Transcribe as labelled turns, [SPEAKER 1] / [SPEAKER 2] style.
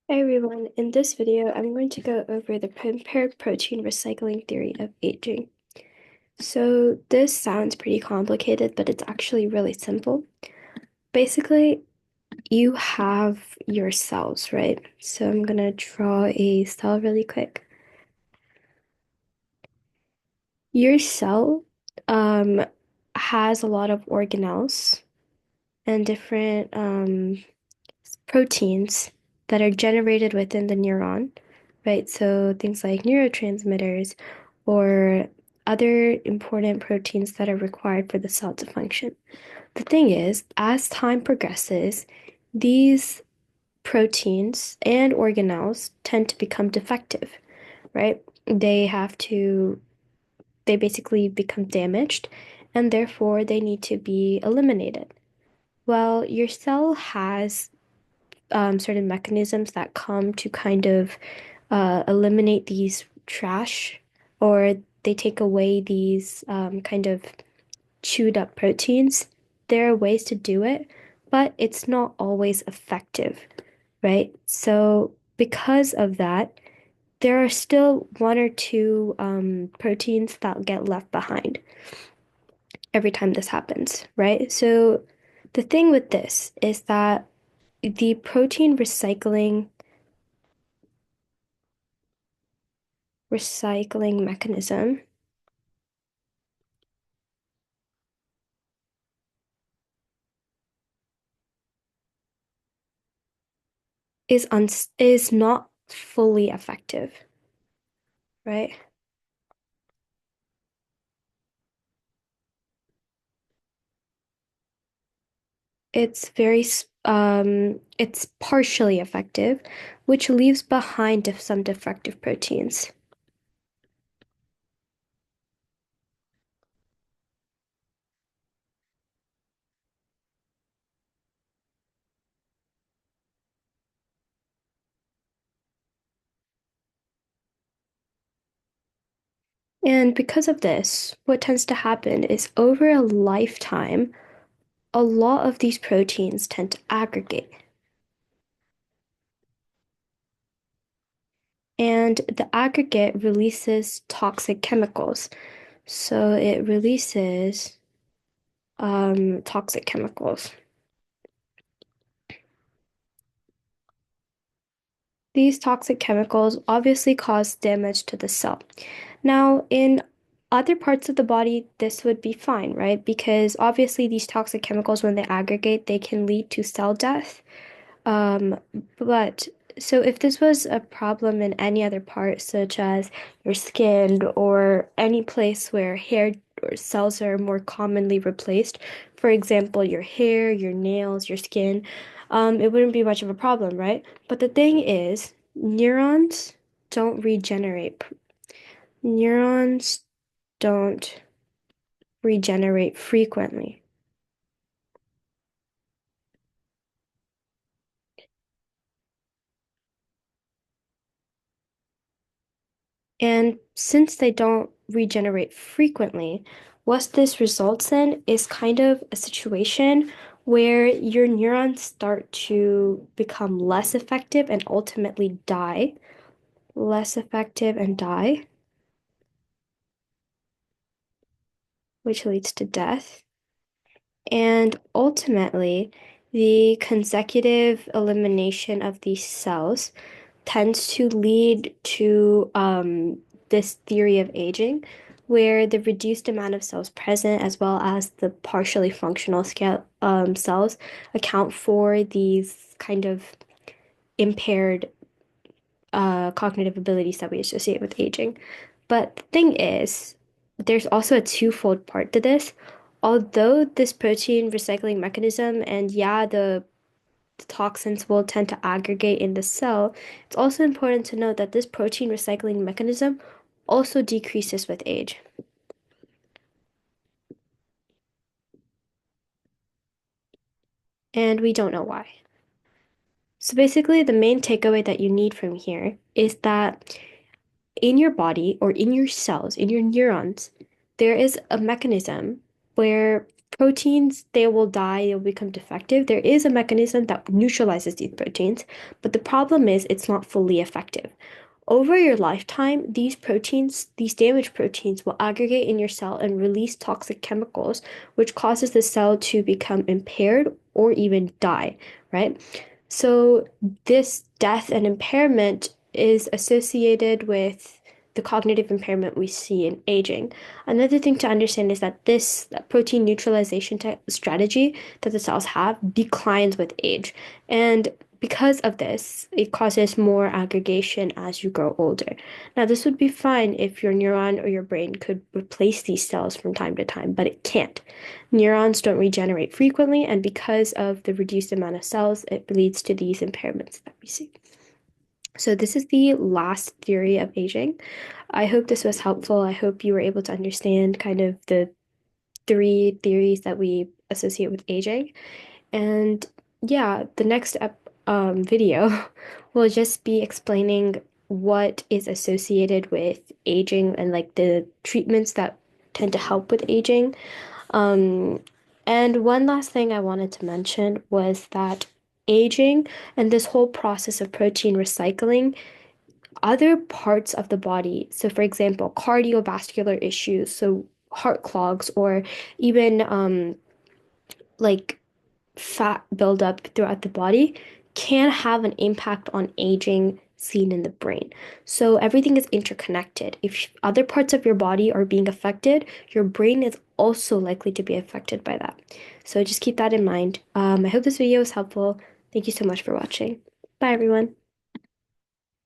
[SPEAKER 1] Hey everyone, in this video, I'm going to go over the impaired protein recycling theory of aging. So this sounds pretty complicated, but it's actually really simple. Basically, you have your cells, right? So I'm gonna draw a cell really quick. Your cell um, has a lot of organelles and different proteins that are generated within the neuron, right? So things like neurotransmitters or other important proteins that are required for the cell to function. The thing is, as time progresses, these proteins and organelles tend to become defective, right? They basically become damaged and therefore they need to be eliminated. Well, your cell has certain mechanisms that come to kind of eliminate these trash, or they take away these kind of chewed up proteins. There are ways to do it, but it's not always effective, right? So, because of that, there are still one or two proteins that get left behind every time this happens, right? So, the thing with this is that the protein recycling mechanism is not fully effective, right? It's partially effective, which leaves behind some defective proteins. And because of this, what tends to happen is over a lifetime, a lot of these proteins tend to aggregate. And the aggregate releases toxic chemicals. So it releases toxic chemicals. These toxic chemicals obviously cause damage to the cell. Now, in other parts of the body, this would be fine, right? Because obviously, these toxic chemicals, when they aggregate, they can lead to cell death. Um, but so if this was a problem in any other part, such as your skin or any place where hair or cells are more commonly replaced, for example, your hair, your nails, your skin, it wouldn't be much of a problem, right? But the thing is, neurons don't regenerate. Neurons don't regenerate frequently. And since they don't regenerate frequently, what this results in is kind of a situation where your neurons start to become less effective and ultimately die. Less effective and die, which leads to death. And ultimately, the consecutive elimination of these cells tends to lead to this theory of aging, where the reduced amount of cells present, as well as the partially functional cells, account for these kind of impaired cognitive abilities that we associate with aging. But the thing is, there's also a twofold part to this. Although this protein recycling mechanism and yeah, the toxins will tend to aggregate in the cell, it's also important to note that this protein recycling mechanism also decreases with age. And we don't know why. So basically, the main takeaway that you need from here is that in your body or in your cells, in your neurons, there is a mechanism where proteins, they will die, they'll become defective. There is a mechanism that neutralizes these proteins, but the problem is it's not fully effective. Over your lifetime, these proteins, these damaged proteins, will aggregate in your cell and release toxic chemicals, which causes the cell to become impaired or even die, right? So, this death and impairment is associated with the cognitive impairment we see in aging. Another thing to understand is that this protein neutralization strategy that the cells have declines with age. And because of this, it causes more aggregation as you grow older. Now, this would be fine if your neuron or your brain could replace these cells from time to time, but it can't. Neurons don't regenerate frequently, and because of the reduced amount of cells, it leads to these impairments that we see. So, this is the last theory of aging. I hope this was helpful. I hope you were able to understand kind of the three theories that we associate with aging. And yeah, the next video will just be explaining what is associated with aging and like the treatments that tend to help with aging. Um, and one last thing I wanted to mention was that aging and this whole process of protein recycling other parts of the body. So, for example, cardiovascular issues, so heart clogs, or even like fat buildup throughout the body, can have an impact on aging seen in the brain. So, everything is interconnected. If other parts of your body are being affected, your brain is also likely to be affected by that. So, just keep that in mind. I hope this video was helpful. Thank you so much for watching. Bye, everyone.